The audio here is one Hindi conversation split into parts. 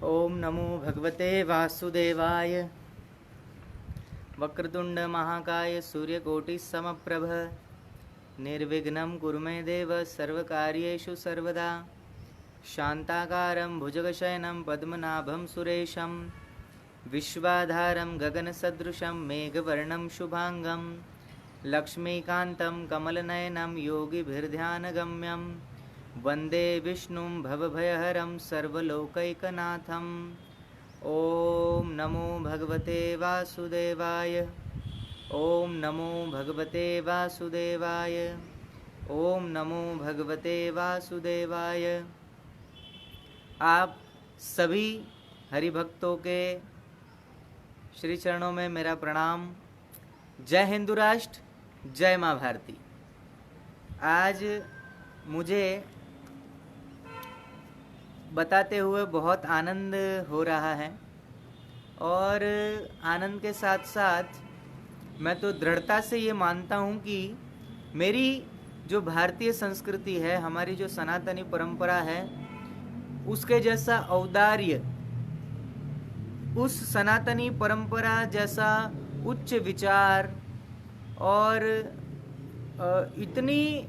ओम नमो भगवते वासुदेवाय। वक्रतुंड महाकाय सूर्यकोटि समप्रभ निर्विघ्नं कुरु मे देव सर्वकार्येषु सर्वदा। शान्ताकारं भुजगशयनं पद्मनाभं सुरेशं विश्वाधारं गगनसदृशं मेघवर्णं शुभांगं लक्ष्मीकान्तं कमलनयनं योगिभिर्ध्यानगम्यं वन्दे विष्णुं भवभयहरं सर्वलोकैकनाथम्। ओम नमो भगवते वासुदेवाय। ओम नमो भगवते वासुदेवाय। ओम नमो भगवते वासुदेवाय। आप सभी हरिभक्तों के श्री चरणों में मेरा प्रणाम। जय हिंदू राष्ट्र, जय माँ भारती। आज मुझे बताते हुए बहुत आनंद हो रहा है और आनंद के साथ साथ मैं तो दृढ़ता से ये मानता हूँ कि मेरी जो भारतीय संस्कृति है, हमारी जो सनातनी परंपरा है, उसके जैसा औदार्य, उस सनातनी परंपरा जैसा उच्च विचार और इतनी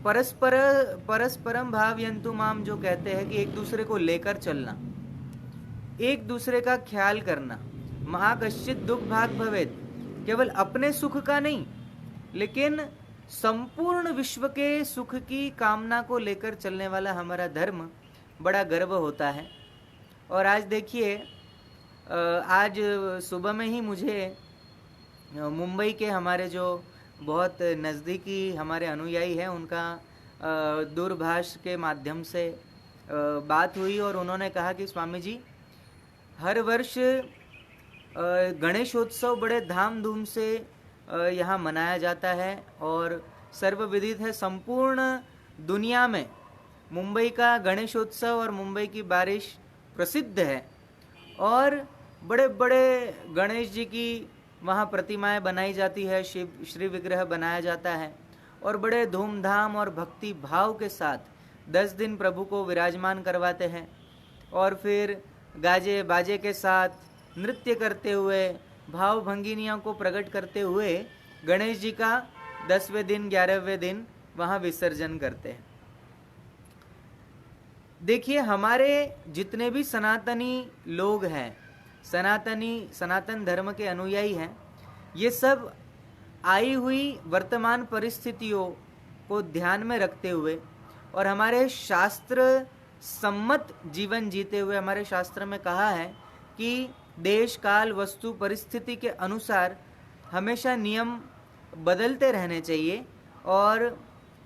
परस्परम भावयन्तु माम जो कहते हैं कि एक दूसरे को लेकर चलना, एक दूसरे का ख्याल करना, महाकश्चित दुख भाग भवेत्, केवल अपने सुख का नहीं लेकिन संपूर्ण विश्व के सुख की कामना को लेकर चलने वाला हमारा धर्म बड़ा गर्व होता है। और आज देखिए, आज सुबह में ही मुझे मुंबई के हमारे जो बहुत नज़दीकी हमारे अनुयायी हैं, उनका दूरभाष के माध्यम से बात हुई और उन्होंने कहा कि स्वामी जी, हर वर्ष गणेशोत्सव बड़े धाम-धूम से यहाँ मनाया जाता है और सर्वविदित है, संपूर्ण दुनिया में मुंबई का गणेशोत्सव और मुंबई की बारिश प्रसिद्ध है और बड़े बड़े गणेश जी की वहाँ प्रतिमाएं बनाई जाती है, शिव श्री विग्रह बनाया जाता है और बड़े धूमधाम और भक्ति भाव के साथ 10 दिन प्रभु को विराजमान करवाते हैं और फिर गाजे बाजे के साथ नृत्य करते हुए, भाव भंगिनियों को प्रकट करते हुए गणेश जी का 10वें दिन 11वें दिन वहाँ विसर्जन करते हैं। देखिए, हमारे जितने भी सनातनी लोग हैं, सनातन धर्म के अनुयायी हैं, ये सब आई हुई वर्तमान परिस्थितियों को ध्यान में रखते हुए और हमारे शास्त्र सम्मत जीवन जीते हुए, हमारे शास्त्र में कहा है कि देश काल वस्तु परिस्थिति के अनुसार हमेशा नियम बदलते रहने चाहिए और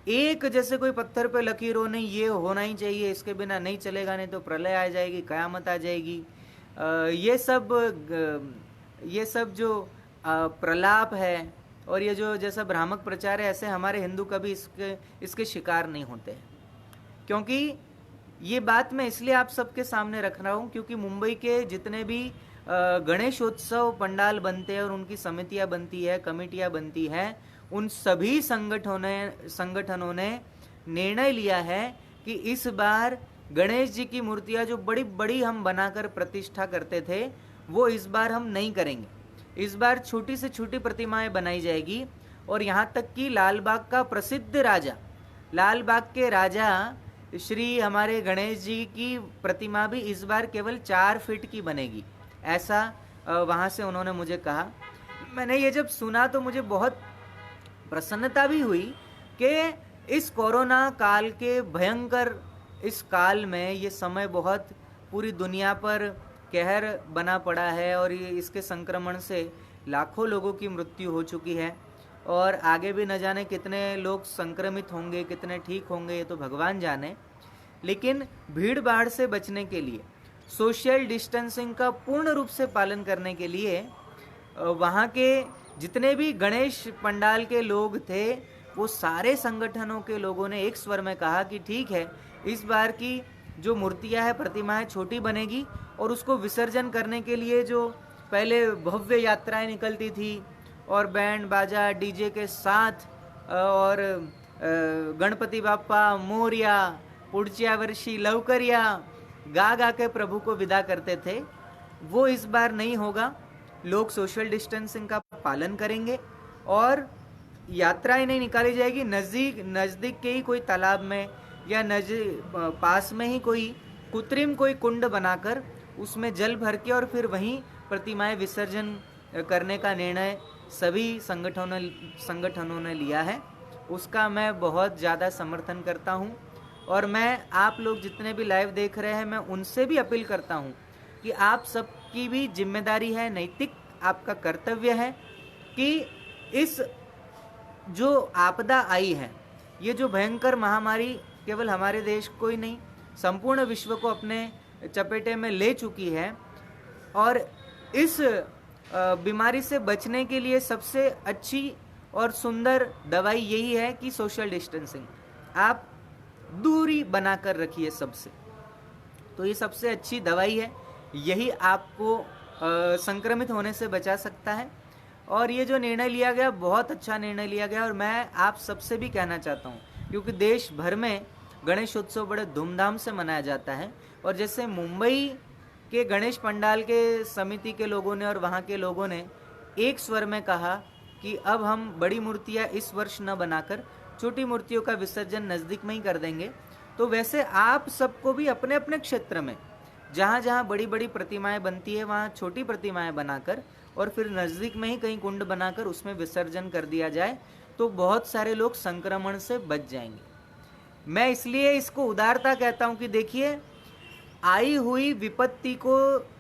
एक जैसे कोई पत्थर पे लकीर हो नहीं, ये होना ही चाहिए, इसके बिना नहीं चलेगा, नहीं तो प्रलय आ जाएगी, कयामत आ जाएगी। ये सब जो प्रलाप है और ये जो जैसा भ्रामक प्रचार है, ऐसे हमारे हिंदू कभी इसके शिकार नहीं होते हैं। क्योंकि ये बात मैं इसलिए आप सबके सामने रख रहा हूँ क्योंकि मुंबई के जितने भी गणेशोत्सव पंडाल बनते हैं और उनकी समितियाँ बनती है, कमेटियाँ बनती है, उन सभी संगठनों ने निर्णय लिया है कि इस बार गणेश जी की मूर्तियाँ जो बड़ी बड़ी हम बनाकर प्रतिष्ठा करते थे, वो इस बार हम नहीं करेंगे। इस बार छोटी से छोटी प्रतिमाएं बनाई जाएगी और यहाँ तक कि लालबाग का प्रसिद्ध राजा, लालबाग के राजा श्री हमारे गणेश जी की प्रतिमा भी इस बार केवल 4 फीट की बनेगी, ऐसा वहाँ से उन्होंने मुझे कहा। मैंने ये जब सुना तो मुझे बहुत प्रसन्नता भी हुई कि इस कोरोना काल के भयंकर इस काल में ये समय बहुत पूरी दुनिया पर कहर बना पड़ा है और ये इसके संक्रमण से लाखों लोगों की मृत्यु हो चुकी है और आगे भी न जाने कितने लोग संक्रमित होंगे, कितने ठीक होंगे, ये तो भगवान जाने। लेकिन भीड़ भाड़ से बचने के लिए, सोशल डिस्टेंसिंग का पूर्ण रूप से पालन करने के लिए वहाँ के जितने भी गणेश पंडाल के लोग थे, वो सारे संगठनों के लोगों ने एक स्वर में कहा कि ठीक है, इस बार की जो मूर्तियाँ है, प्रतिमाएं छोटी बनेगी और उसको विसर्जन करने के लिए जो पहले भव्य यात्राएं निकलती थी और बैंड बाजा डीजे के साथ और गणपति बाप्पा मोरया, पुढच्या वर्षी लवकर या, गा गा के प्रभु को विदा करते थे, वो इस बार नहीं होगा। लोग सोशल डिस्टेंसिंग का पालन करेंगे और यात्राएं नहीं निकाली जाएगी। नज़दीक के ही कोई तालाब में या पास में ही कोई कृत्रिम कोई कुंड बनाकर उसमें जल भर के और फिर वहीं प्रतिमाएं विसर्जन करने का निर्णय सभी संगठनों ने लिया है। उसका मैं बहुत ज़्यादा समर्थन करता हूं और मैं आप लोग जितने भी लाइव देख रहे हैं, मैं उनसे भी अपील करता हूं कि आप सबकी भी जिम्मेदारी है, नैतिक आपका कर्तव्य है कि इस जो आपदा आई है, ये जो भयंकर महामारी केवल हमारे देश को ही नहीं, संपूर्ण विश्व को अपने चपेटे में ले चुकी है और इस बीमारी से बचने के लिए सबसे अच्छी और सुंदर दवाई यही है कि सोशल डिस्टेंसिंग, आप दूरी बनाकर रखिए सबसे। तो ये सबसे अच्छी दवाई है, यही आपको संक्रमित होने से बचा सकता है। और ये जो निर्णय लिया गया, बहुत अच्छा निर्णय लिया गया और मैं आप सबसे भी कहना चाहता हूँ, क्योंकि देश भर में गणेश उत्सव बड़े धूमधाम से मनाया जाता है और जैसे मुंबई के गणेश पंडाल के समिति के लोगों ने और वहाँ के लोगों ने एक स्वर में कहा कि अब हम बड़ी मूर्तियाँ इस वर्ष न बनाकर छोटी मूर्तियों का विसर्जन नज़दीक में ही कर देंगे, तो वैसे आप सबको भी अपने अपने क्षेत्र में जहाँ जहाँ बड़ी बड़ी प्रतिमाएं बनती है वहाँ छोटी प्रतिमाएं बनाकर और फिर नज़दीक में ही कहीं कुंड बनाकर उसमें विसर्जन कर दिया जाए, तो बहुत सारे लोग संक्रमण से बच जाएंगे। मैं इसलिए इसको उदारता कहता हूँ कि देखिए, आई हुई विपत्ति को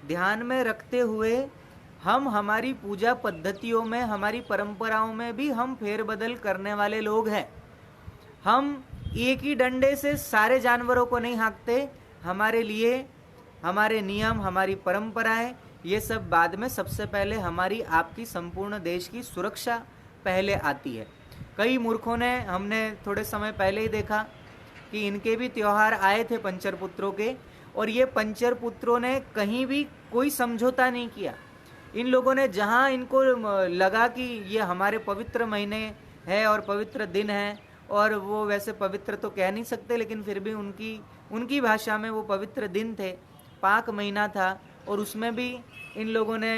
ध्यान में रखते हुए हम हमारी पूजा पद्धतियों में, हमारी परंपराओं में भी हम फेरबदल करने वाले लोग हैं। हम एक ही डंडे से सारे जानवरों को नहीं हाँकते। हमारे लिए हमारे नियम, हमारी परंपराएं, ये सब बाद में, सबसे पहले हमारी आपकी संपूर्ण देश की सुरक्षा पहले आती है। कई मूर्खों ने, हमने थोड़े समय पहले ही देखा कि इनके भी त्योहार आए थे पंचर पुत्रों के, और ये पंचर पुत्रों ने कहीं भी कोई समझौता नहीं किया। इन लोगों ने जहां इनको लगा कि ये हमारे पवित्र महीने है और पवित्र दिन है, और वो वैसे पवित्र तो कह नहीं सकते, लेकिन फिर भी उनकी भाषा में वो पवित्र दिन थे, पाक महीना था, और उसमें भी इन लोगों ने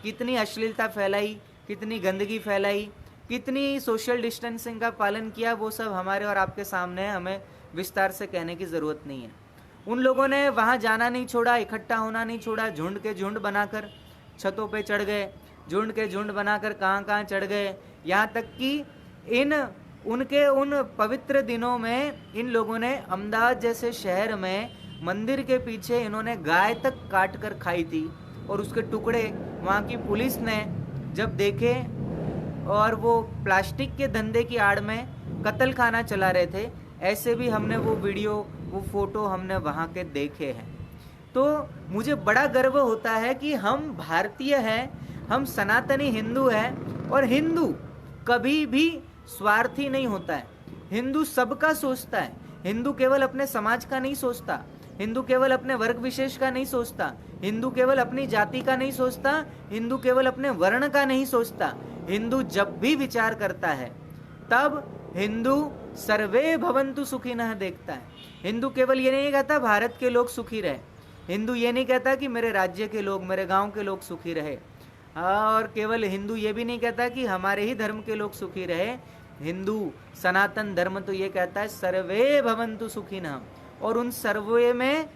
कितनी अश्लीलता फैलाई, कितनी गंदगी फैलाई, कितनी सोशल डिस्टेंसिंग का पालन किया, वो सब हमारे और आपके सामने है, हमें विस्तार से कहने की ज़रूरत नहीं है। उन लोगों ने वहाँ जाना नहीं छोड़ा, इकट्ठा होना नहीं छोड़ा, झुंड के झुंड बनाकर छतों पे चढ़ गए, झुंड के झुंड बनाकर कहाँ चढ़ गए, यहाँ तक कि उनके उन पवित्र दिनों में इन लोगों ने अहमदाबाद जैसे शहर में मंदिर के पीछे इन्होंने गाय तक काट कर खाई थी, और उसके टुकड़े वहाँ की पुलिस ने जब देखे और वो प्लास्टिक के धंधे की आड़ में कत्ल खाना चला रहे थे, ऐसे भी हमने वो वीडियो, वो फोटो हमने वहाँ के देखे हैं। तो मुझे बड़ा गर्व होता है कि हम भारतीय हैं, हम सनातनी हिंदू हैं, और हिंदू कभी भी स्वार्थी नहीं होता है। हिंदू सबका सोचता है। हिंदू केवल अपने समाज का नहीं सोचता, हिंदू केवल अपने वर्ग विशेष का नहीं सोचता, हिंदू केवल अपनी जाति का नहीं सोचता, हिंदू केवल अपने वर्ण का नहीं सोचता। हिंदू जब भी विचार करता है तब हिंदू सर्वे भवन्तु सुखिनः देखता है। हिंदू केवल ये नहीं कहता भारत के लोग सुखी रहे, हिंदू ये नहीं कहता कि मेरे राज्य के लोग, मेरे गांव के लोग सुखी रहे, और केवल हिंदू ये भी नहीं कहता कि हमारे ही धर्म के लोग सुखी रहे। हिंदू सनातन धर्म तो ये कहता है सर्वे भवन्तु सुखिनः, और उन सर्वे में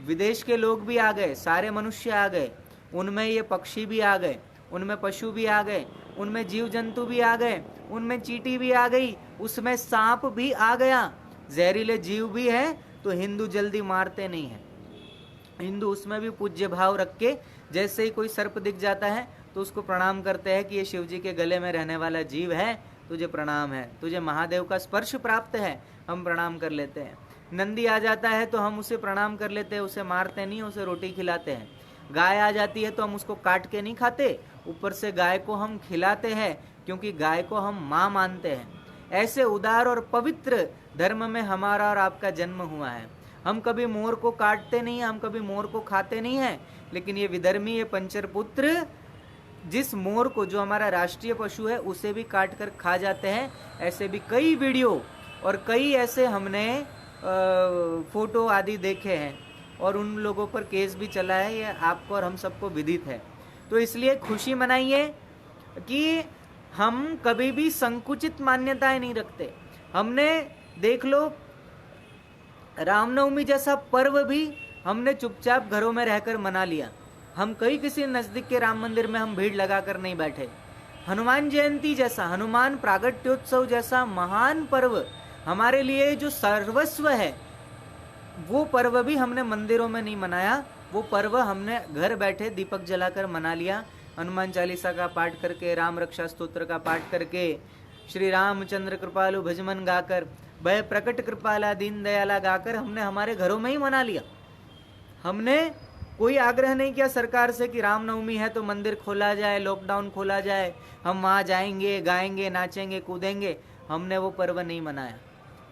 विदेश के लोग भी आ गए, सारे मनुष्य आ गए, उनमें ये पक्षी भी आ गए, उनमें पशु भी आ गए, उनमें जीव जंतु भी आ गए, उनमें चींटी भी आ गई, उसमें सांप भी आ गया, जहरीले जीव भी है, तो हिंदू जल्दी मारते नहीं हैं। हिंदू उसमें भी पूज्य भाव रख के, जैसे ही कोई सर्प दिख जाता है तो उसको प्रणाम करते हैं कि ये शिव जी के गले में रहने वाला जीव है, तुझे प्रणाम है, तुझे महादेव का स्पर्श प्राप्त है, हम प्रणाम कर लेते हैं। नंदी आ जाता है तो हम उसे प्रणाम कर लेते हैं, उसे मारते नहीं, उसे रोटी खिलाते हैं। गाय आ जाती है तो हम उसको काट के नहीं खाते, ऊपर से गाय को हम खिलाते हैं, क्योंकि गाय को हम माँ मानते हैं। ऐसे उदार और पवित्र धर्म में हमारा और आपका जन्म हुआ है। हम कभी मोर को काटते नहीं, हम कभी मोर को खाते नहीं हैं, लेकिन ये विधर्मी, ये पंचर पुत्र जिस मोर को, जो हमारा राष्ट्रीय पशु है, उसे भी काट कर खा जाते हैं। ऐसे भी कई वीडियो और कई ऐसे हमने फोटो आदि देखे हैं। और उन लोगों पर केस भी चला है, ये आपको और हम सबको विदित है। तो इसलिए खुशी मनाइए कि हम कभी भी संकुचित मान्यताएं नहीं रखते। हमने देख लो रामनवमी जैसा पर्व भी हमने चुपचाप घरों में रहकर मना लिया। हम कहीं किसी नज़दीक के राम मंदिर में हम भीड़ लगाकर नहीं बैठे। हनुमान जयंती जैसा, हनुमान प्रागट्योत्सव जैसा महान पर्व हमारे लिए जो सर्वस्व है, वो पर्व भी हमने मंदिरों में नहीं मनाया। वो पर्व हमने घर बैठे दीपक जलाकर मना लिया, हनुमान चालीसा का पाठ करके, राम रक्षा स्तोत्र का पाठ करके, श्री रामचंद्र कृपालु भजमन गाकर, भय प्रकट कृपाला दीन दयाला गाकर हमने हमारे घरों में ही मना लिया। हमने कोई आग्रह नहीं किया सरकार से कि रामनवमी है तो मंदिर खोला जाए, लॉकडाउन खोला जाए, हम वहाँ जाएंगे, गाएंगे, नाचेंगे, कूदेंगे। हमने वो पर्व नहीं मनाया।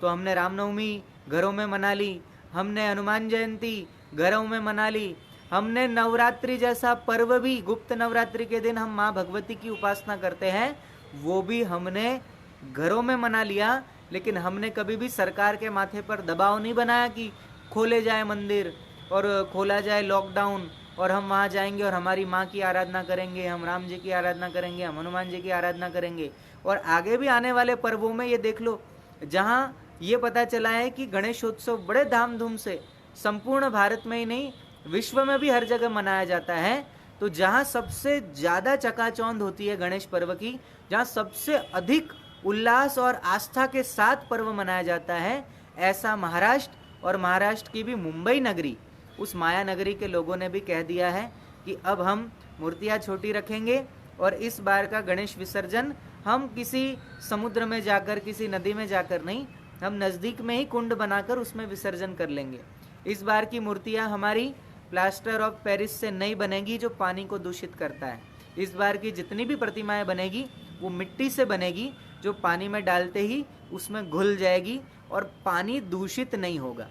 तो हमने रामनवमी घरों में मना ली, हमने हनुमान जयंती घरों में मना ली, हमने नवरात्रि जैसा पर्व भी, गुप्त नवरात्रि के दिन हम माँ भगवती की उपासना करते हैं, वो भी हमने घरों में मना लिया। लेकिन हमने कभी भी सरकार के माथे पर दबाव नहीं बनाया कि खोले जाए मंदिर और खोला जाए लॉकडाउन और हम वहाँ जाएंगे और हमारी माँ की आराधना करेंगे, हम राम जी की आराधना करेंगे, हम हनुमान जी की आराधना करेंगे। और आगे भी आने वाले पर्वों में ये देख लो, जहाँ ये पता चला है कि गणेशोत्सव बड़े धामधूम से संपूर्ण भारत में ही नहीं, विश्व में भी हर जगह मनाया जाता है। तो जहाँ सबसे ज़्यादा चकाचौंध होती है गणेश पर्व की, जहाँ सबसे अधिक उल्लास और आस्था के साथ पर्व मनाया जाता है, ऐसा महाराष्ट्र और महाराष्ट्र की भी मुंबई नगरी, उस माया नगरी के लोगों ने भी कह दिया है कि अब हम मूर्तियाँ छोटी रखेंगे और इस बार का गणेश विसर्जन हम किसी समुद्र में जाकर, किसी नदी में जाकर नहीं, हम नज़दीक में ही कुंड बनाकर उसमें विसर्जन कर लेंगे। इस बार की मूर्तियाँ हमारी प्लास्टर ऑफ पेरिस से नहीं बनेगी जो पानी को दूषित करता है। इस बार की जितनी भी प्रतिमाएं बनेगी वो मिट्टी से बनेगी जो पानी में डालते ही उसमें घुल जाएगी और पानी दूषित नहीं होगा।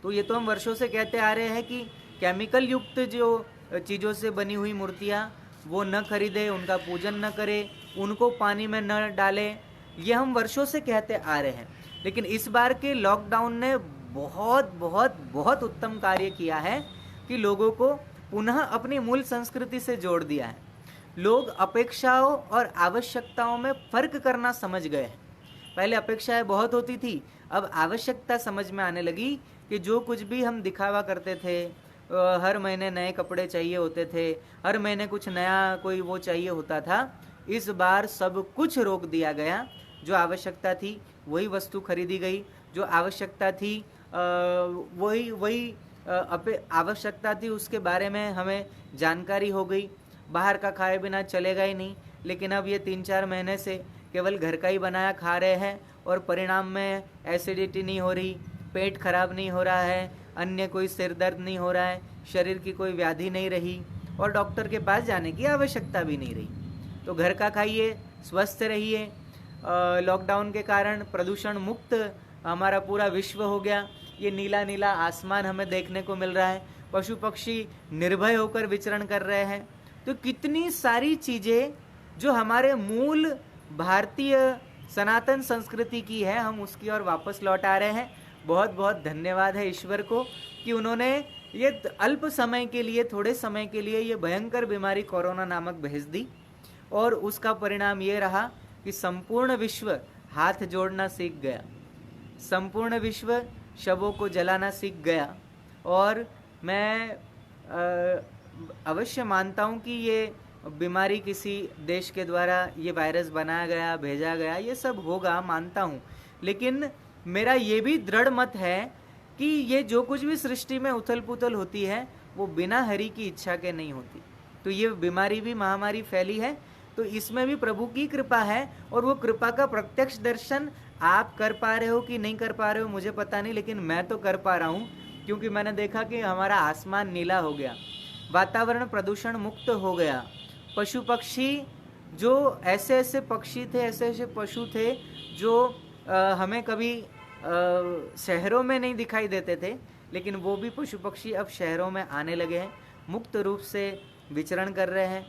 तो ये तो हम वर्षों से कहते आ रहे हैं कि केमिकल युक्त जो चीज़ों से बनी हुई मूर्तियाँ वो न खरीदे, उनका पूजन न करे, उनको पानी में न डाले, ये हम वर्षों से कहते आ रहे हैं। लेकिन इस बार के लॉकडाउन ने बहुत बहुत बहुत उत्तम कार्य किया है कि लोगों को पुनः अपनी मूल संस्कृति से जोड़ दिया है। लोग अपेक्षाओं और आवश्यकताओं में फ़र्क करना समझ गए हैं। पहले अपेक्षाएं बहुत होती थी, अब आवश्यकता समझ में आने लगी कि जो कुछ भी हम दिखावा करते थे, हर महीने नए कपड़े चाहिए होते थे, हर महीने कुछ नया कोई वो चाहिए होता था, इस बार सब कुछ रोक दिया गया। जो आवश्यकता थी वही वस्तु खरीदी गई, जो आवश्यकता थी वही आवश्यकता थी उसके बारे में हमें जानकारी हो गई। बाहर का खाए बिना चलेगा ही नहीं। लेकिन अब ये 3-4 महीने से केवल घर का ही बनाया खा रहे हैं और परिणाम में एसिडिटी नहीं हो रही, पेट खराब नहीं हो रहा है, अन्य कोई सिर दर्द नहीं हो रहा है, शरीर की कोई व्याधि नहीं रही और डॉक्टर के पास जाने की आवश्यकता भी नहीं रही। तो घर का खाइए, स्वस्थ रहिए। लॉकडाउन के कारण प्रदूषण मुक्त हमारा पूरा विश्व हो गया। ये नीला नीला आसमान हमें देखने को मिल रहा है, पशु पक्षी निर्भय होकर विचरण कर रहे हैं। तो कितनी सारी चीज़ें जो हमारे मूल भारतीय सनातन संस्कृति की है, हम उसकी ओर वापस लौट आ रहे हैं। बहुत बहुत धन्यवाद है ईश्वर को कि उन्होंने ये अल्प समय के लिए, थोड़े समय के लिए ये भयंकर बीमारी कोरोना नामक भेज दी और उसका परिणाम ये रहा कि संपूर्ण विश्व हाथ जोड़ना सीख गया, संपूर्ण विश्व शवों को जलाना सीख गया। और मैं अवश्य मानता हूँ कि ये बीमारी किसी देश के द्वारा ये वायरस बनाया गया, भेजा गया, ये सब होगा, मानता हूँ। लेकिन मेरा ये भी दृढ़ मत है कि ये जो कुछ भी सृष्टि में उथल पुथल होती है वो बिना हरि की इच्छा के नहीं होती। तो ये बीमारी भी, महामारी फैली है तो इसमें भी प्रभु की कृपा है, और वो कृपा का प्रत्यक्ष दर्शन आप कर पा रहे हो कि नहीं कर पा रहे हो मुझे पता नहीं, लेकिन मैं तो कर पा रहा हूँ क्योंकि मैंने देखा कि हमारा आसमान नीला हो गया, वातावरण प्रदूषण मुक्त हो गया। पशु पक्षी, जो ऐसे ऐसे पक्षी थे, ऐसे ऐसे पशु थे जो हमें कभी शहरों में नहीं दिखाई देते थे, लेकिन वो भी पशु पक्षी अब शहरों में आने लगे हैं, मुक्त रूप से विचरण कर रहे हैं।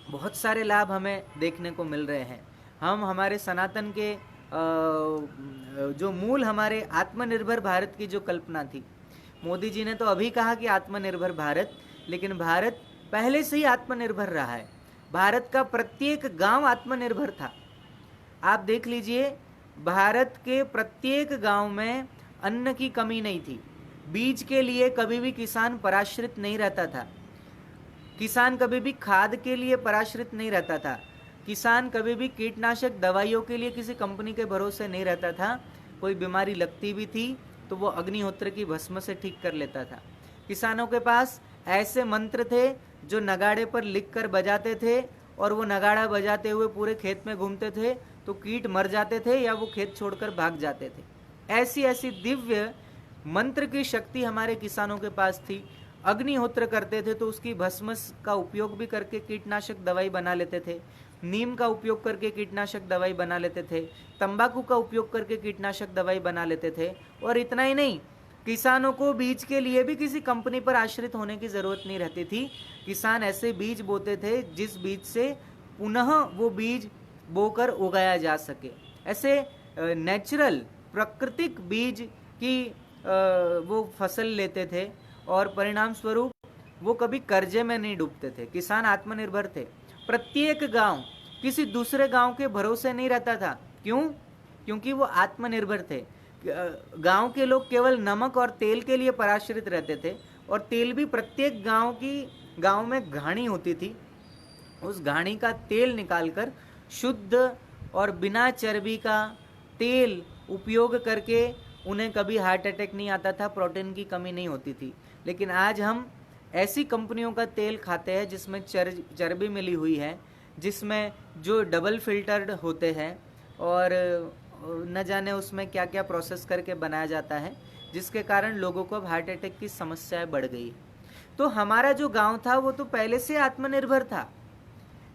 बहुत सारे लाभ हमें देखने को मिल रहे हैं। हम हमारे सनातन के जो मूल हमारे आत्मनिर्भर भारत की जो कल्पना थी। मोदी जी ने तो अभी कहा कि आत्मनिर्भर भारत, लेकिन भारत पहले से ही आत्मनिर्भर रहा है। भारत का प्रत्येक गांव आत्मनिर्भर था। आप देख लीजिए, भारत के प्रत्येक गांव में अन्न की कमी नहीं थी। बीज के लिए कभी भी किसान पराश्रित नहीं रहता था। किसान कभी भी खाद के लिए पराश्रित नहीं रहता था। किसान कभी भी कीटनाशक दवाइयों के लिए किसी कंपनी के भरोसे नहीं रहता था। कोई बीमारी लगती भी थी तो वो अग्निहोत्र की भस्म से ठीक कर लेता था। किसानों के पास ऐसे मंत्र थे जो नगाड़े पर लिख कर बजाते थे, और वो नगाड़ा बजाते हुए पूरे खेत में घूमते थे तो कीट मर जाते थे या वो खेत छोड़कर भाग जाते थे। ऐसी ऐसी दिव्य मंत्र की शक्ति हमारे किसानों के पास थी। अग्निहोत्र करते थे तो उसकी भस्म का उपयोग भी करके कीटनाशक दवाई बना लेते थे। नीम का उपयोग करके कीटनाशक दवाई बना लेते थे। तंबाकू का उपयोग करके कीटनाशक दवाई बना लेते थे। और इतना ही नहीं, किसानों को बीज के लिए भी किसी कंपनी पर आश्रित होने की जरूरत नहीं रहती थी। किसान ऐसे बीज बोते थे जिस बीज से पुनः वो बीज बोकर उगाया जा सके। ऐसे नेचुरल प्राकृतिक बीज की वो फसल लेते थे, और परिणाम स्वरूप वो कभी कर्जे में नहीं डूबते थे। किसान आत्मनिर्भर थे। प्रत्येक गांव किसी दूसरे गांव के भरोसे नहीं रहता था। क्यों? क्योंकि वो आत्मनिर्भर थे। गांव के लोग केवल नमक और तेल के लिए पराश्रित रहते थे, और तेल भी प्रत्येक गांव में घानी होती थी। उस घानी का तेल निकालकर शुद्ध और बिना चर्बी का तेल उपयोग करके उन्हें कभी हार्ट अटैक नहीं आता था, प्रोटीन की कमी नहीं होती थी। लेकिन आज हम ऐसी कंपनियों का तेल खाते हैं जिसमें चर्बी मिली हुई है, जिसमें जो डबल फिल्टर्ड होते हैं, और न जाने उसमें क्या क्या प्रोसेस करके बनाया जाता है, जिसके कारण लोगों को हार्ट अटैक की समस्याएं बढ़ गई। तो हमारा जो गांव था वो तो पहले से आत्मनिर्भर था,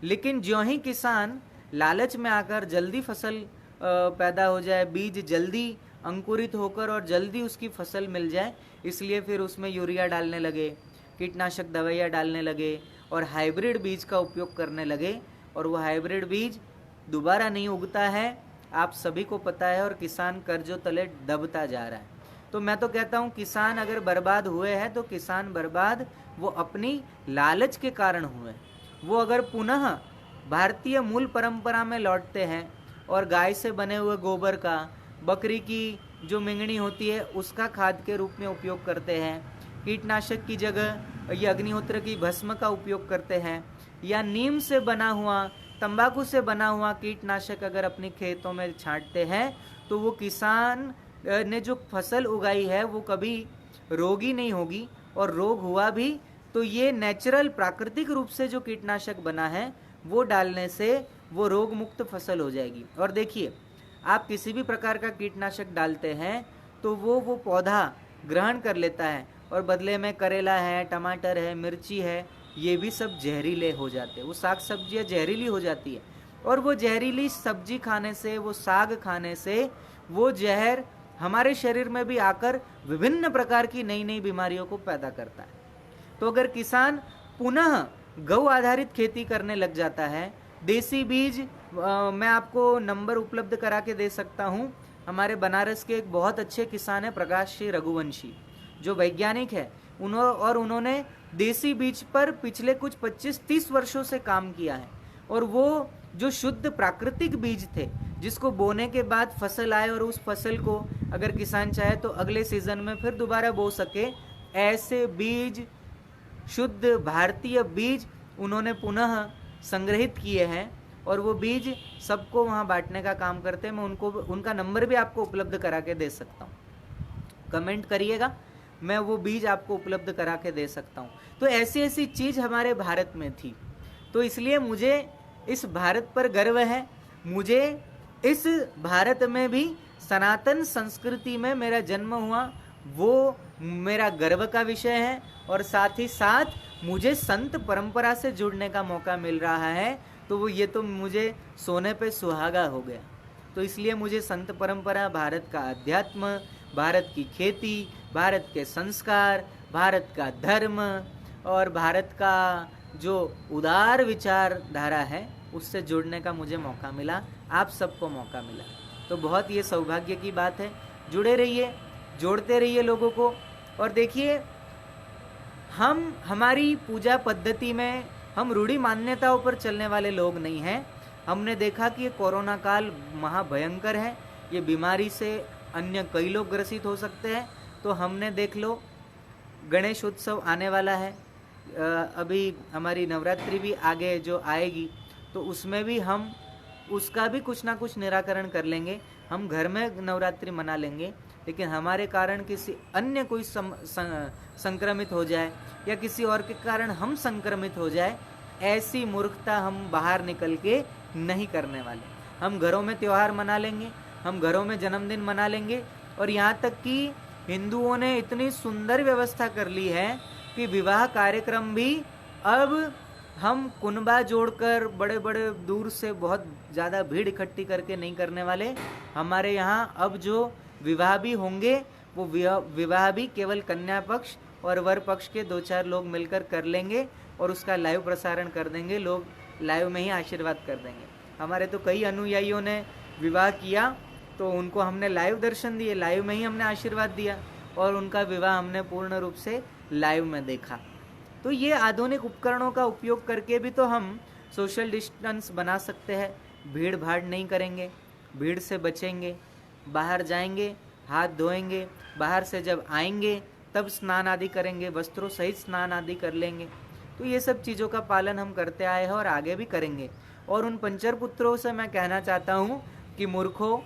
लेकिन ज्यों ही किसान लालच में आकर जल्दी फसल पैदा हो जाए, बीज जल्दी अंकुरित होकर और जल्दी उसकी फसल मिल जाए, इसलिए फिर उसमें यूरिया डालने लगे, कीटनाशक दवाइयाँ डालने लगे और हाइब्रिड बीज का उपयोग करने लगे। और वो हाइब्रिड बीज दोबारा नहीं उगता है, आप सभी को पता है, और किसान कर्जों तले दबता जा रहा है। तो मैं तो कहता हूँ, किसान अगर बर्बाद हुए हैं तो किसान बर्बाद वो अपनी लालच के कारण हुए। वो अगर पुनः भारतीय मूल परंपरा में लौटते हैं और गाय से बने हुए गोबर का, बकरी की जो मिंगनी होती है उसका खाद के रूप में उपयोग करते हैं, कीटनाशक की जगह ये अग्निहोत्र की भस्म का उपयोग करते हैं, या नीम से बना हुआ, तंबाकू से बना हुआ कीटनाशक अगर अपने खेतों में छांटते हैं, तो वो किसान ने जो फसल उगाई है वो कभी रोगी नहीं होगी। और रोग हुआ भी तो ये नेचुरल प्राकृतिक रूप से जो कीटनाशक बना है वो डालने से वो रोग मुक्त फसल हो जाएगी। और देखिए, आप किसी भी प्रकार का कीटनाशक डालते हैं तो वो पौधा ग्रहण कर लेता है, और बदले में करेला है, टमाटर है, मिर्ची है, ये भी सब जहरीले हो जाते हैं। वो साग सब्जियाँ जहरीली हो जाती है, और वो जहरीली सब्जी खाने से, वो साग खाने से वो जहर हमारे शरीर में भी आकर विभिन्न प्रकार की नई नई बीमारियों को पैदा करता है। तो अगर किसान पुनः गौ आधारित खेती करने लग जाता है, देसी बीज मैं आपको नंबर उपलब्ध करा के दे सकता हूँ। हमारे बनारस के एक बहुत अच्छे किसान हैं, प्रकाश श्री रघुवंशी, जो वैज्ञानिक है। उन्होंने देसी बीज पर पिछले कुछ 25-30 वर्षों से काम किया है, और वो जो शुद्ध प्राकृतिक बीज थे जिसको बोने के बाद फसल आए और उस फसल को अगर किसान चाहे तो अगले सीजन में फिर दोबारा बो सके, ऐसे बीज, शुद्ध भारतीय बीज उन्होंने पुनः संग्रहित किए हैं, और वो बीज सबको वहाँ बांटने का काम करते हैं। मैं उनका नंबर भी आपको उपलब्ध करा के दे सकता हूँ, कमेंट करिएगा, मैं वो बीज आपको उपलब्ध करा के दे सकता हूँ। तो ऐसी ऐसी चीज़ हमारे भारत में थी, तो इसलिए मुझे इस भारत पर गर्व है। मुझे इस भारत में भी सनातन संस्कृति में मेरा जन्म हुआ, वो मेरा गर्व का विषय है। और साथ ही साथ मुझे संत परंपरा से जुड़ने का मौका मिल रहा है, तो ये तो मुझे सोने पे सुहागा हो गया। तो इसलिए मुझे संत परंपरा, भारत का अध्यात्म, भारत की खेती, भारत के संस्कार, भारत का धर्म और भारत का जो उदार विचारधारा है उससे जुड़ने का मुझे मौका मिला, आप सबको मौका मिला। तो बहुत ये सौभाग्य की बात है। जुड़े रहिए, जोड़ते रहिए लोगों को। और देखिए, हम हमारी पूजा पद्धति में हम रूढ़ी मान्यताओं पर चलने वाले लोग नहीं हैं। हमने देखा कि ये कोरोना काल महाभयंकर है, ये बीमारी से अन्य कई लोग ग्रसित हो सकते हैं। तो हमने देख लो, गणेश उत्सव आने वाला है, अभी हमारी नवरात्रि भी आगे जो आएगी, तो उसमें भी हम उसका भी कुछ ना कुछ निराकरण कर लेंगे। हम घर में नवरात्रि मना लेंगे, लेकिन हमारे कारण किसी अन्य कोई संक्रमित हो जाए या किसी और के कारण हम संक्रमित हो जाए, ऐसी मूर्खता हम बाहर निकल के नहीं करने वाले। हम घरों में त्यौहार मना लेंगे, हम घरों में जन्मदिन मना लेंगे। और यहाँ तक कि हिंदुओं ने इतनी सुंदर व्यवस्था कर ली है कि विवाह कार्यक्रम भी अब हम कुनबा जोड़कर बड़े बड़े दूर से बहुत ज़्यादा भीड़ इकट्ठी करके नहीं करने वाले। हमारे यहाँ अब जो विवाह भी होंगे, वो विवाह भी केवल कन्या पक्ष और वर पक्ष के 2-4 लोग मिलकर कर लेंगे और उसका लाइव प्रसारण कर देंगे। लोग लाइव में ही आशीर्वाद कर देंगे। हमारे तो कई अनुयायियों ने विवाह किया, तो उनको हमने लाइव दर्शन दिए, लाइव में ही हमने आशीर्वाद दिया और उनका विवाह हमने पूर्ण रूप से लाइव में देखा। तो ये आधुनिक उपकरणों का उपयोग करके भी तो हम सोशल डिस्टेंस बना सकते हैं। भीड़ भाड़ नहीं करेंगे, भीड़ से बचेंगे, बाहर जाएंगे हाथ धोएंगे, बाहर से जब आएंगे तब स्नान आदि करेंगे, वस्त्रों सहित स्नान आदि कर लेंगे। तो ये सब चीज़ों का पालन हम करते आए हैं और आगे भी करेंगे। और उन पंचर पुत्रों से मैं कहना चाहता हूँ कि मूर्खों,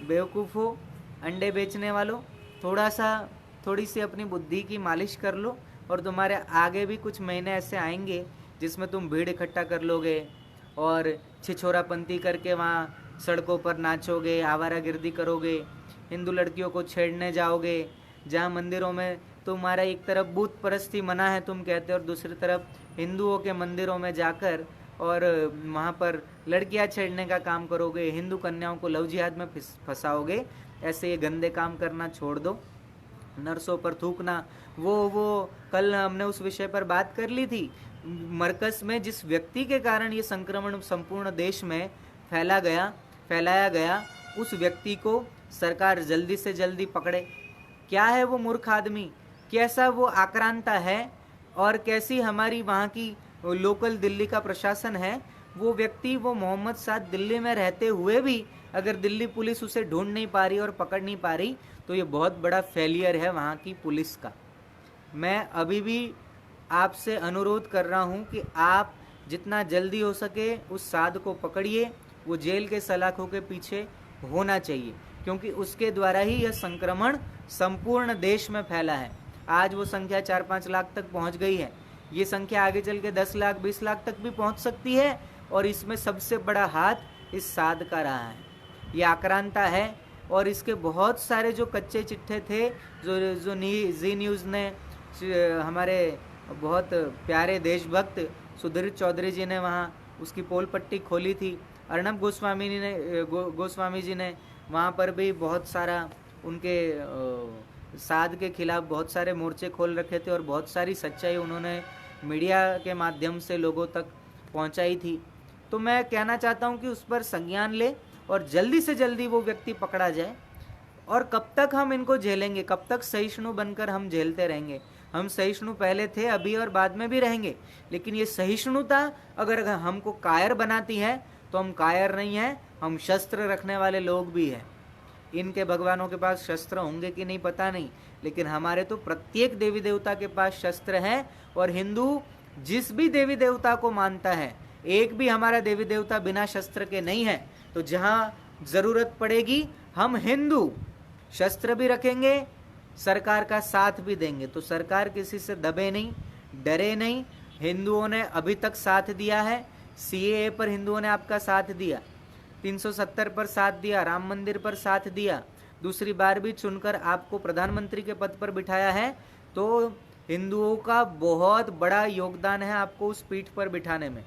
बेवकूफ़ों, अंडे बेचने वालों, थोड़ी सी अपनी बुद्धि की मालिश कर लो और तुम्हारे आगे भी कुछ महीने ऐसे आएंगे जिसमें तुम भीड़ इकट्ठा कर लोगे और छिछोरापंती करके वहाँ सड़कों पर नाचोगे, आवारागर्दी करोगे, हिंदू लड़कियों को छेड़ने जाओगे। जहाँ मंदिरों में तुम्हारा एक तरफ बूत परस्ती मना है तुम कहते हो, और दूसरी तरफ हिंदुओं के मंदिरों में जाकर और वहाँ पर लड़कियाँ छेड़ने का काम करोगे, हिंदू कन्याओं को लव जिहाद में फंसाओगे। ऐसे ये गंदे काम करना छोड़ दो। नर्सों पर थूकना, वो कल हमने उस विषय पर बात कर ली थी। मरकज में जिस व्यक्ति के कारण ये संक्रमण संपूर्ण देश में फैलाया गया, उस व्यक्ति को सरकार जल्दी से जल्दी पकड़े। क्या है वो मूर्ख आदमी, कैसा वो आक्रांता है और कैसी हमारी वहाँ की लोकल दिल्ली का प्रशासन है। वो व्यक्ति, वो मोहम्मद साद दिल्ली में रहते हुए भी अगर दिल्ली पुलिस उसे ढूंढ नहीं पा रही और पकड़ नहीं पा रही, तो ये बहुत बड़ा फेलियर है वहाँ की पुलिस का। मैं अभी भी आपसे अनुरोध कर रहा हूँ कि आप जितना जल्दी हो सके उस साद को पकड़िए। वो जेल के सलाखों के पीछे होना चाहिए, क्योंकि उसके द्वारा ही यह संक्रमण संपूर्ण देश में फैला है। आज वो संख्या 4-5 लाख तक पहुँच गई है। ये संख्या आगे चल के 10 लाख 20 लाख तक भी पहुँच सकती है। और इसमें सबसे बड़ा हाथ इस साद का रहा है। ये आक्रांता है और इसके बहुत सारे जो कच्चे चिट्ठे थे जो जी न्यूज़ ने, हमारे बहुत प्यारे देशभक्त सुधीर चौधरी जी ने वहाँ उसकी पोल पट्टी खोली थी। अर्णब गोस्वामी जी ने वहाँ पर भी बहुत सारा उनके साद के खिलाफ बहुत सारे मोर्चे खोल रखे थे और बहुत सारी सच्चाई उन्होंने मीडिया के माध्यम से लोगों तक पहुँचाई थी। तो मैं कहना चाहता हूँ कि उस पर संज्ञान ले और जल्दी से जल्दी वो व्यक्ति पकड़ा जाए। और कब तक हम इनको झेलेंगे, कब तक सहिष्णु बनकर हम झेलते रहेंगे। हम सहिष्णु पहले थे, अभी और बाद में भी रहेंगे, लेकिन ये सहिष्णुता अगर हमको कायर बनाती है तो हम कायर नहीं हैं, हम शस्त्र रखने वाले लोग भी हैं। इनके भगवानों के पास शस्त्र होंगे कि नहीं पता नहीं, लेकिन हमारे तो प्रत्येक देवी देवता के पास शस्त्र हैं। और हिंदू जिस भी देवी देवता को मानता है, एक भी हमारा देवी देवता बिना शस्त्र के नहीं है। तो जहाँ ज़रूरत पड़ेगी हम हिंदू शस्त्र भी रखेंगे, सरकार का साथ भी देंगे। तो सरकार किसी से दबे नहीं, डरे नहीं। हिंदुओं ने अभी तक साथ दिया है। सीएए पर हिंदुओं ने आपका साथ दिया, 370 पर साथ दिया, राम मंदिर पर साथ दिया, दूसरी बार भी चुनकर आपको प्रधानमंत्री के पद पर बिठाया है। तो हिंदुओं का बहुत बड़ा योगदान है आपको उस पीठ पर बिठाने में।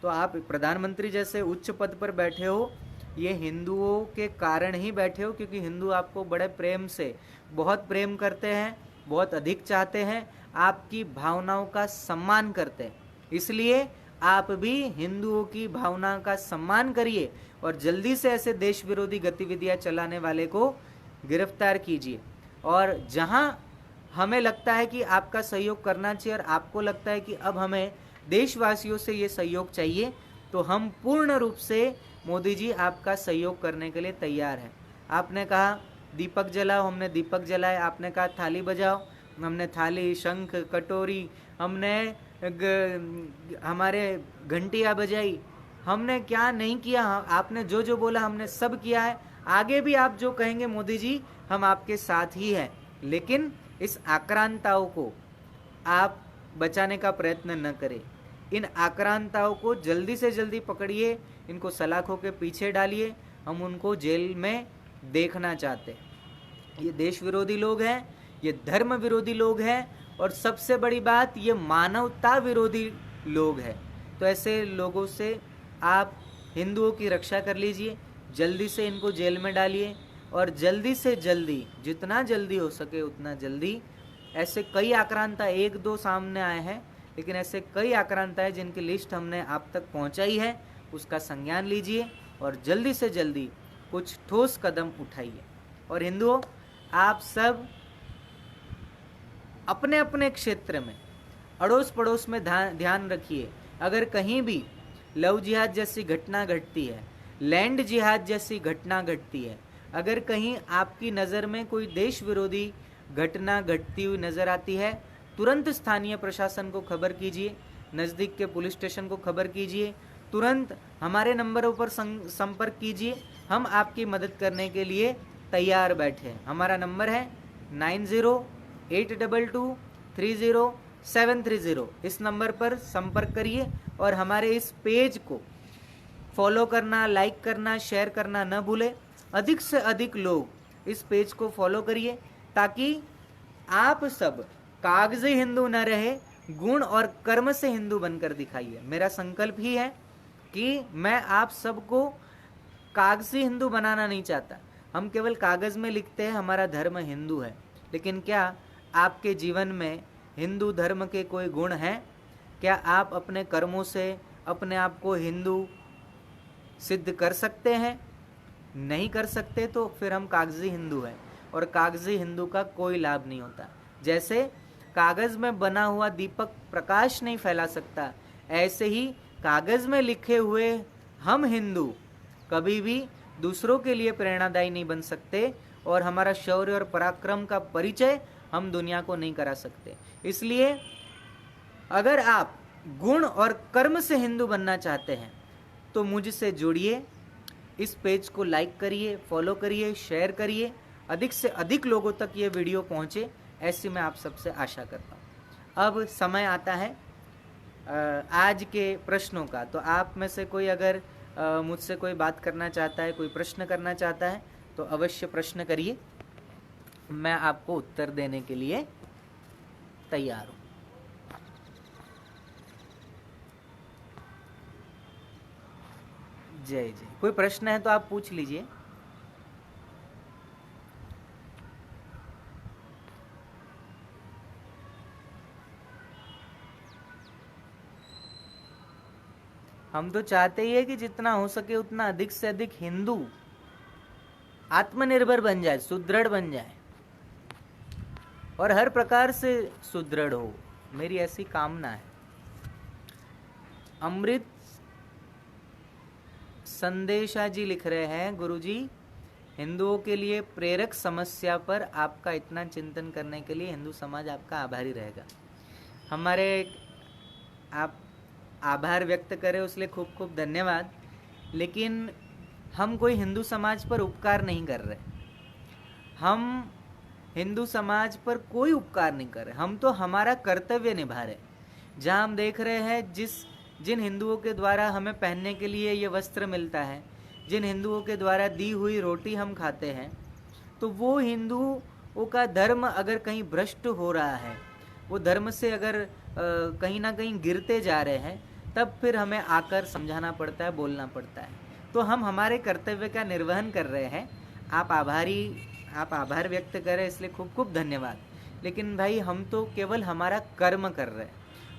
तो आप प्रधानमंत्री जैसे उच्च पद पर बैठे हो, ये हिंदुओं के कारण ही बैठे हो, क्योंकि हिंदू आपको बड़े प्रेम से बहुत प्रेम करते हैं, बहुत अधिक चाहते हैं, आपकी भावनाओं का सम्मान करते हैं। इसलिए आप भी हिंदुओं की भावना का सम्मान करिए और जल्दी से ऐसे देश विरोधी गतिविधियां चलाने वाले को गिरफ्तार कीजिए। और जहां हमें लगता है कि आपका सहयोग करना चाहिए और आपको लगता है कि अब हमें देशवासियों से ये सहयोग चाहिए, तो हम पूर्ण रूप से मोदी जी आपका सहयोग करने के लिए तैयार हैं। आपने कहा दीपक जलाओ, हमने दीपक जलाए। आपने कहा थाली बजाओ, हमने थाली, शंख, कटोरी, हमने हमारे घंटियाँ बजाई। हमने क्या नहीं किया, आपने जो जो बोला हमने सब किया है। आगे भी आप जो कहेंगे मोदी जी, हम आपके साथ ही हैं। लेकिन इस आक्रांताओं को आप बचाने का प्रयत्न न करें। इन आक्रांताओं को जल्दी से जल्दी पकड़िए, इनको सलाखों के पीछे डालिए। हम उनको जेल में देखना चाहते हैं। ये देश विरोधी लोग हैं, ये धर्म विरोधी लोग हैं, और सबसे बड़ी बात, ये मानवता विरोधी लोग हैं। तो ऐसे लोगों से आप हिंदुओं की रक्षा कर लीजिए। जल्दी से इनको जेल में डालिए और जल्दी से जल्दी, जितना जल्दी हो सके उतना जल्दी। ऐसे कई आक्रांता, एक दो सामने आए हैं, लेकिन ऐसे कई आक्रांता है जिनकी लिस्ट हमने आप तक पहुंचाई है। उसका संज्ञान लीजिए और जल्दी से जल्दी कुछ ठोस कदम उठाइए। और हिंदुओं, आप सब अपने अपने क्षेत्र में, अड़ोस पड़ोस में ध्यान रखिए। अगर कहीं भी लव जिहाद जैसी घटना घटती है, लैंड जिहाद जैसी घटना घटती है, अगर कहीं आपकी नज़र में कोई देश विरोधी घटना घटती हुई नज़र आती है, तुरंत स्थानीय प्रशासन को खबर कीजिए, नज़दीक के पुलिस स्टेशन को खबर कीजिए, तुरंत हमारे नंबरों पर संपर्क कीजिए। हम आपकी मदद करने के लिए तैयार बैठे हैं। हमारा नंबर है 9082230730। इस नंबर पर संपर्क करिए और हमारे इस पेज को फॉलो करना, लाइक करना, शेयर करना न भूलें। अधिक से अधिक लोग इस पेज को फॉलो करिए ताकि आप सब कागजी हिंदू न रहे, गुण और कर्म से हिंदू बनकर दिखाइए। मेरा संकल्प ही है कि मैं आप सबको कागजी हिंदू बनाना नहीं चाहता। हम केवल कागज में लिखते हैं हमारा धर्म हिंदू है, लेकिन क्या आपके जीवन में हिंदू धर्म के कोई गुण हैं? क्या आप अपने कर्मों से अपने आप को हिंदू सिद्ध कर सकते हैं? नहीं कर सकते तो फिर हम कागजी हिंदू हैं, और कागजी हिंदू का कोई लाभ नहीं होता। जैसे कागज में बना हुआ दीपक प्रकाश नहीं फैला सकता, ऐसे ही कागज में लिखे हुए हम हिंदू कभी भी दूसरों के लिए प्रेरणादायी नहीं बन सकते, और हमारा शौर्य और पराक्रम का परिचय हम दुनिया को नहीं करा सकते। इसलिए अगर आप गुण और कर्म से हिंदू बनना चाहते हैं तो मुझसे जुड़िए, इस पेज को लाइक करिए, फॉलो करिए, शेयर करिए, अधिक से अधिक लोगों तक ये वीडियो पहुंचे, ऐसी मैं आप सबसे आशा करता हूँ। अब समय आता है आज के प्रश्नों का। तो आप में से कोई अगर मुझसे कोई बात करना चाहता है, कोई प्रश्न करना चाहता है, तो अवश्य प्रश्न करिए, मैं आपको उत्तर देने के लिए तैयार हूँ। जय जय। कोई प्रश्न है तो आप पूछ लीजिए। हम तो चाहते ही है कि जितना हो सके उतना अधिक से अधिक हिंदू आत्मनिर्भर बन जाए, सुदृढ़ बन जाए और हर प्रकार से सुदृढ़ हो। मेरी ऐसी कामना है। अमृत संदेशा जी लिख रहे हैं, गुरुजी हिंदुओं के लिए प्रेरक समस्या पर आपका इतना चिंतन करने के लिए हिंदू समाज आपका आभारी रहेगा। हमारे आप आभार व्यक्त करें उसलिए खूब खूब धन्यवाद, लेकिन हम कोई हिंदू समाज पर उपकार नहीं कर रहे। हम हिंदू समाज पर कोई उपकार नहीं कर रहे, हम तो हमारा कर्तव्य निभा रहे। जहाँ हम देख रहे हैं जिन हिंदुओं के द्वारा हमें पहनने के लिए ये वस्त्र मिलता है, जिन हिंदुओं के द्वारा दी हुई रोटी हम खाते हैं, तो वो हिंदुओं का धर्म अगर कहीं भ्रष्ट हो रहा है, वो धर्म से अगर कहीं ना कहीं गिरते जा रहे हैं, तब फिर हमें आकर समझाना पड़ता है, बोलना पड़ता है। तो हम हमारे कर्तव्य का निर्वहन कर रहे हैं। आप आभार व्यक्त करें इसलिए खूब खूब धन्यवाद। लेकिन भाई हम तो केवल हमारा कर्म कर रहे हैं,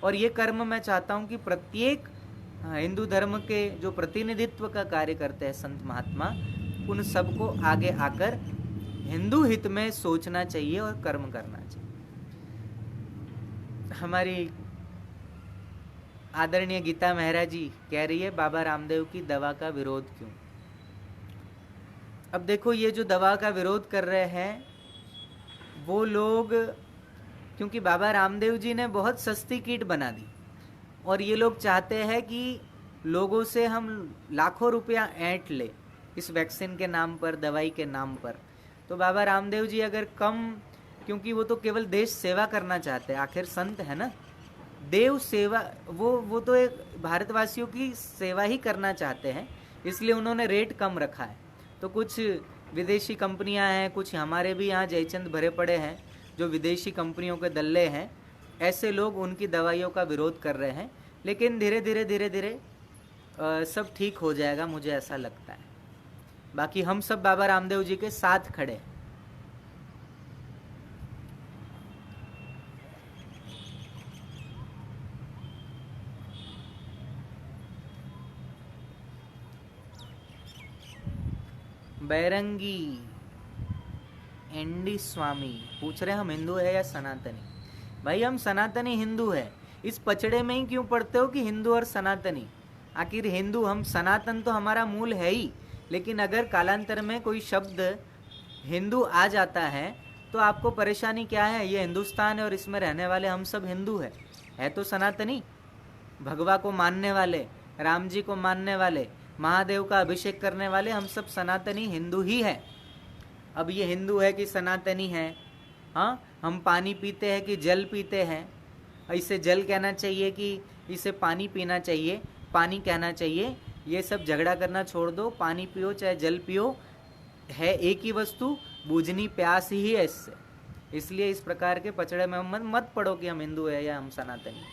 और ये कर्म मैं चाहता हूँ कि प्रत्येक हाँ, हिंदू धर्म के जो प्रतिनिधित्व का कार्य करते हैं संत महात्मा, उन सबको आगे आकर हिंदू हित में सोचना चाहिए और कर्म करना चाहिए। हमारी आदरणीय गीता मेहरा जी कह रही है बाबा रामदेव की दवा का विरोध क्यों। अब देखो, ये जो दवा का विरोध कर रहे हैं वो लोग, क्योंकि बाबा रामदेव जी ने बहुत सस्ती किट बना दी और ये लोग चाहते हैं कि लोगों से हम लाखों रुपया ऐंठ ले इस वैक्सीन के नाम पर, दवाई के नाम पर। तो बाबा रामदेव जी अगर कम, क्योंकि वो तो केवल देश सेवा करना चाहते हैं, आखिर संत है ना, देव सेवा, वो तो एक भारतवासियों की सेवा ही करना चाहते हैं, इसलिए उन्होंने रेट कम रखा है। तो कुछ विदेशी कंपनियां हैं, कुछ हमारे भी यहाँ जयचंद भरे पड़े हैं जो विदेशी कंपनियों के दल्ले हैं, ऐसे लोग उनकी दवाइयों का विरोध कर रहे हैं। लेकिन धीरे धीरे सब ठीक हो जाएगा, मुझे ऐसा लगता है। बाकी हम सब बाबा रामदेव जी के साथ खड़े हैं। बैरंगी एंडी स्वामी पूछ रहे हैं हम हिंदू है या सनातनी। भाई हम सनातनी हिंदू है। इस पचड़े में ही क्यों पढ़ते हो कि हिंदू और सनातनी? आखिर हिंदू, हम सनातन तो हमारा मूल है ही, लेकिन अगर कालांतर में कोई शब्द हिंदू आ जाता है तो आपको परेशानी क्या है? ये हिंदुस्तान है और इसमें रहने वाले हम सब हिंदू है तो सनातनी। भगवा को मानने वाले, राम जी को मानने वाले, महादेव का अभिषेक करने वाले, हम सब सनातनी हिंदू ही है। अब ये हिंदू है कि सनातनी है? हाँ, हम पानी पीते हैं कि जल पीते हैं? इसे जल कहना चाहिए कि इसे पानी पीना चाहिए, पानी कहना चाहिए? ये सब झगड़ा करना छोड़ दो, पानी पियो चाहे जल पियो, है एक ही वस्तु, बूझनी प्यास ही है इससे। इसलिए इस प्रकार के पचड़े में मत पड़ो कि हम हिंदू है या हम सनातनी।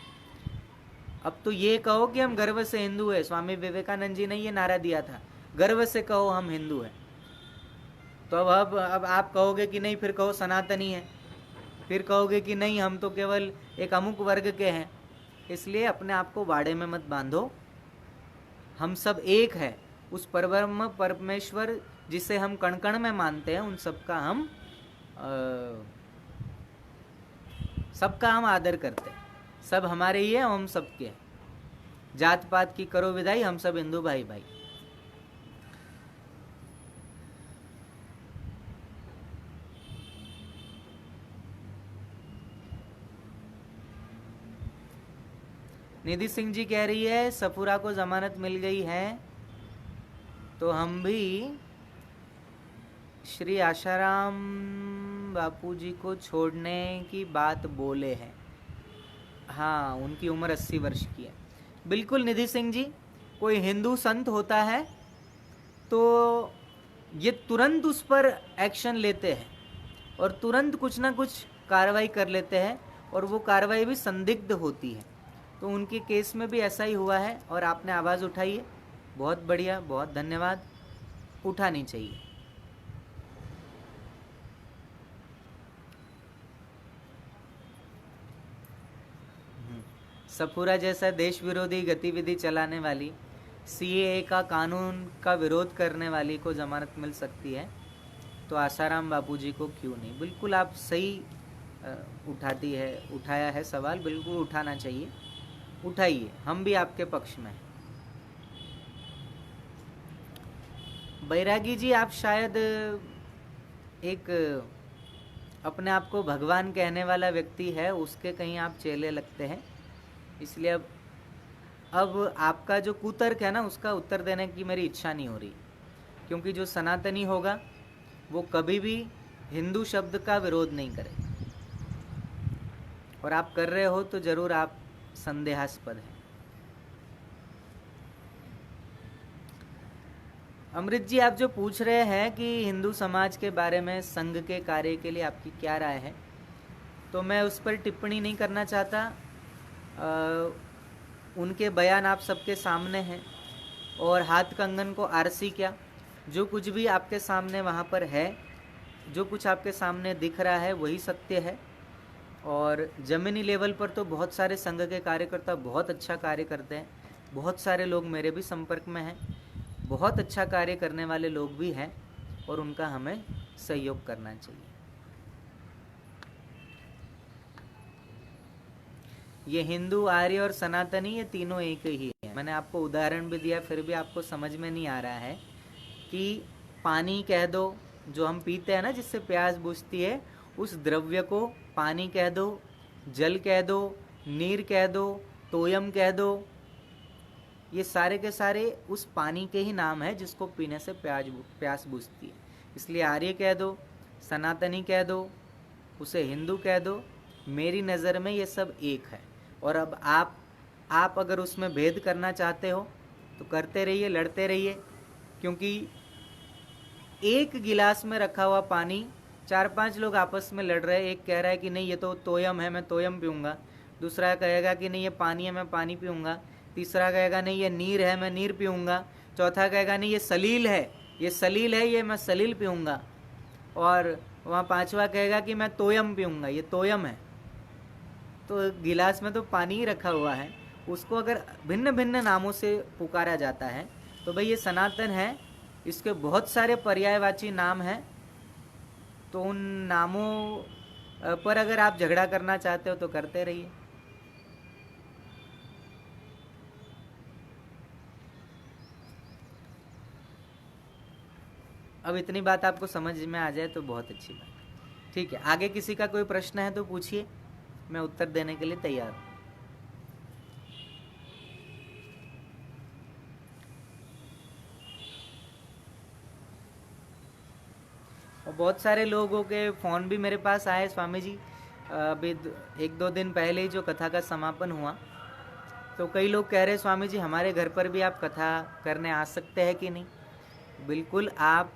अब तो ये कहो कि हम गर्व से हिंदू है। स्वामी विवेकानंद जी ने ये नारा दिया था, गर्व से कहो हम हिंदू है। तो अब आप कहोगे कि नहीं, फिर कहो सनातनी है, फिर कहोगे कि नहीं हम तो केवल एक अमुक वर्ग के हैं। इसलिए अपने आप को बाड़े में मत बांधो। हम सब एक है। उस परब्रह्म परमेश्वर जिसे हम कण कण में मानते हैं, उन सबका हम आदर करते हैं। सब हमारे ही है, हम सबके हैं। जात पात की करो विदाई, हम सब हिंदू भाई भाई। निधि सिंह जी कह रही है सफूरा को जमानत मिल गई है तो हम भी श्री आशाराम बापू जी को छोड़ने की बात बोले हैं। हाँ, उनकी उम्र 80 वर्ष की है। बिल्कुल निधि सिंह जी, कोई हिंदू संत होता है तो ये तुरंत उस पर एक्शन लेते हैं और तुरंत कुछ ना कुछ कार्रवाई कर लेते हैं, और वो कार्रवाई भी संदिग्ध होती है। तो उनके केस में भी ऐसा ही हुआ है और आपने आवाज़ उठाई है, बहुत बढ़िया, बहुत धन्यवाद। उठानी चाहिए। सफूरा जैसा देश विरोधी गतिविधि चलाने वाली, सीएए का कानून का विरोध करने वाली को जमानत मिल सकती है, तो आसाराम बापूजी को क्यों नहीं? बिल्कुल आप सही उठाया है सवाल, बिल्कुल उठाना चाहिए। उठाइए, हम भी आपके पक्ष में हैं। बैरागी जी, आप शायद एक अपने आप को भगवान कहने वाला व्यक्ति है, उसके कहीं आप चेले लगते हैं, इसलिए अब आपका जो कुतर्क है ना, उसका उत्तर देने की मेरी इच्छा नहीं हो रही। क्योंकि जो सनातनी होगा वो कभी भी हिंदू शब्द का विरोध नहीं करेगा, और आप कर रहे हो तो जरूर आप संदेहास्पद है। अमृत जी, आप जो पूछ रहे हैं कि हिंदू समाज के बारे में संघ के कार्य के लिए आपकी क्या राय है, तो मैं उस पर टिप्पणी नहीं करना चाहता। उनके बयान आप सबके सामने हैं, और हाथ कंगन को आरसी क्या, जो कुछ भी आपके सामने वहाँ पर है, जो कुछ आपके सामने दिख रहा है वही सत्य है। और ज़मीनी लेवल पर तो बहुत सारे संघ के कार्यकर्ता बहुत अच्छा कार्य करते हैं, बहुत सारे लोग मेरे भी संपर्क में हैं, बहुत अच्छा कार्य करने वाले लोग भी हैं और उनका हमें सहयोग करना चाहिए। ये हिंदू, आर्य और सनातनी ये तीनों एक ही है। मैंने आपको उदाहरण भी दिया, फिर भी आपको समझ में नहीं आ रहा है कि पानी कह दो, जो हम पीते हैं ना जिससे प्यास बुझती है, उस द्रव्य को पानी कह दो, जल कह दो, नीर कह दो, तोयम कह दो, ये सारे के सारे उस पानी के ही नाम है जिसको पीने से प्यास बुझती है। इसलिए आर्य कह दो, सनातनी कह दो, उसे हिंदू कह दो, मेरी नज़र में ये सब एक है। और अब आप अगर उसमें भेद करना चाहते हो तो करते रहिए, लड़ते रहिए, क्योंकि एक गिलास में रखा हुआ पानी 4-5 लोग आपस में लड़ रहे हैं। एक कह रहा है कि नहीं ये तो तोयम है, मैं तोयम पीऊँगा। दूसरा कहेगा कि नहीं ये पानी है, मैं पानी पीऊँगा। तीसरा कहेगा नहीं ये नीर है, मैं नीर पीऊँगा। चौथा कहेगा नहीं ये सलील है, ये मैं सलील पीऊँगा। और वहाँ पांचवा कहेगा कि मैं तोयम पीऊँगा, ये तोयम है। तो गिलास में तो पानी ही रखा हुआ है, उसको अगर भिन्न भिन्न नामों से पुकारा जाता है तो भाई ये सनातन है, इसके बहुत सारे पर्यायवाची नाम हैं। तो उन नामों पर अगर आप झगड़ा करना चाहते हो तो करते रहिए। अब इतनी बात आपको समझ में आ जाए तो बहुत अच्छी बात। ठीक है, आगे किसी का कोई प्रश्न है तो पूछिए, मैं उत्तर देने के लिए तैयार हूँ। और बहुत सारे लोगों के फ़ोन भी मेरे पास आए, स्वामी जी अभी 1-2 दिन पहले ही जो कथा का समापन हुआ, तो कई लोग कह रहे स्वामी जी हमारे घर पर भी आप कथा करने आ सकते हैं कि नहीं। बिल्कुल, आप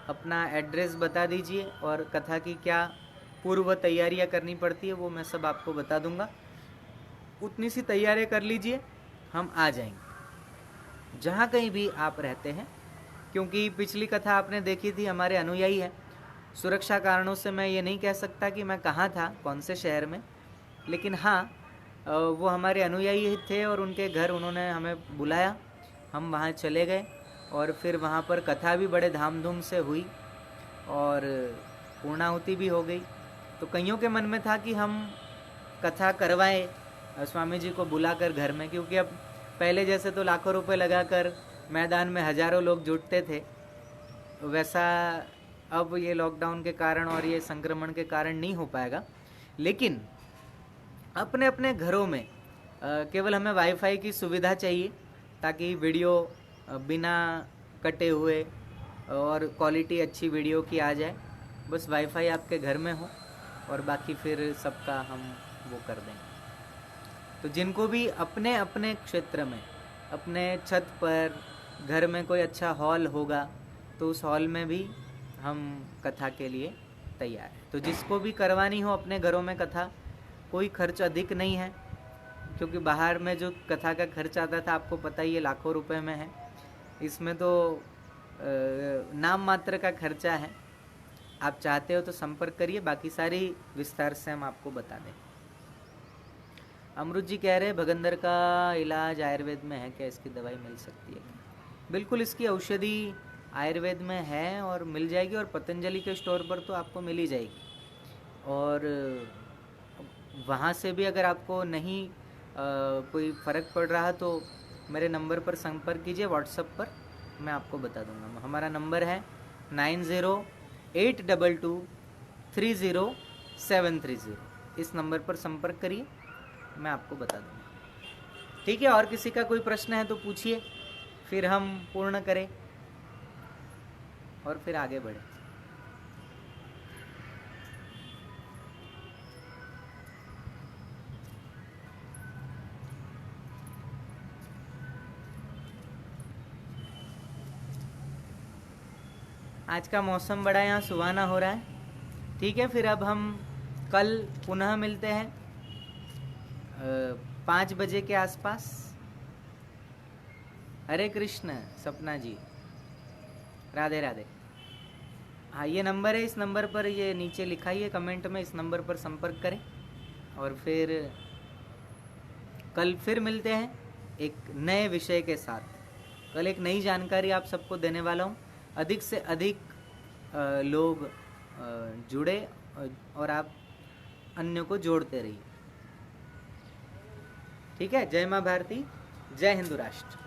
अपना एड्रेस बता दीजिए और कथा की क्या पूर्व तैयारियां करनी पड़ती है वो मैं सब आपको बता दूंगा। उतनी सी तैयारी कर लीजिए, हम आ जाएंगे जहाँ कहीं भी आप रहते हैं। क्योंकि पिछली कथा आपने देखी थी, हमारे अनुयायी है। सुरक्षा कारणों से मैं ये नहीं कह सकता कि मैं कहाँ था, कौन से शहर में, लेकिन हाँ वो हमारे अनुयायी थे और उनके घर उन्होंने हमें बुलाया, हम वहाँ चले गए और फिर वहाँ पर कथा भी बड़े धामधूम से हुई और पूर्णाहुति भी हो गई। तो कईयों के मन में था कि हम कथा करवाएं स्वामी जी को बुलाकर घर में, क्योंकि अब पहले जैसे तो लाखों रुपए लगाकर मैदान में हजारों लोग जुटते थे, वैसा अब ये लॉकडाउन के कारण और ये संक्रमण के कारण नहीं हो पाएगा। लेकिन अपने अपने घरों में केवल हमें वाईफाई की सुविधा चाहिए ताकि वीडियो बिना कटे हुए और क्वालिटी अच्छी वीडियो की आ जाए। बस वाईफाई आपके घर में हो और बाकी फिर सबका हम वो कर देंगे। तो जिनको भी अपने अपने क्षेत्र में, अपने छत पर, घर में कोई अच्छा हॉल होगा तो उस हॉल में भी हम कथा के लिए तैयार हैं। तो जिसको भी करवानी हो अपने घरों में कथा, कोई खर्च अधिक नहीं है, क्योंकि बाहर में जो कथा का खर्च आता था आपको पता ही है, लाखों रुपए में है। इसमें तो नाम मात्र का खर्चा है। आप चाहते हो तो संपर्क करिए, बाकी सारी विस्तार से हम आपको बता दें। अमृत जी कह रहे भगंदर का इलाज आयुर्वेद में है क्या, इसकी दवाई मिल सकती है? बिल्कुल, इसकी औषधि आयुर्वेद में है और मिल जाएगी, और पतंजलि के स्टोर पर तो आपको मिल ही जाएगी। और वहाँ से भी अगर आपको नहीं कोई फ़र्क पड़ रहा तो मेरे नंबर पर संपर्क कीजिए, व्हाट्सएप पर, मैं आपको बता दूंगा। हमारा नंबर है 9082230730। इस नंबर पर संपर्क करिए, मैं आपको बता दूंगा। ठीक है, और किसी का कोई प्रश्न है तो पूछिए, फिर हम पूर्ण करें और फिर आगे बढ़े। आज का मौसम बड़ा यहाँ सुहाना हो रहा है। ठीक है, फिर अब हम कल पुनः मिलते हैं 5 बजे के आसपास। हरे कृष्ण सपना जी, राधे राधे। हाँ, ये नंबर है, इस नंबर पर ये नीचे लिखा ही है कमेंट में, इस नंबर पर संपर्क करें और फिर कल फिर मिलते हैं एक नए विषय के साथ, कल एक नई जानकारी आप सबको देने वाला हूँ। अधिक से अधिक लोग जुड़े और आप अन्य को जोड़ते रहिए। ठीक है। जय माँ भारती, जय हिंदू राष्ट्र।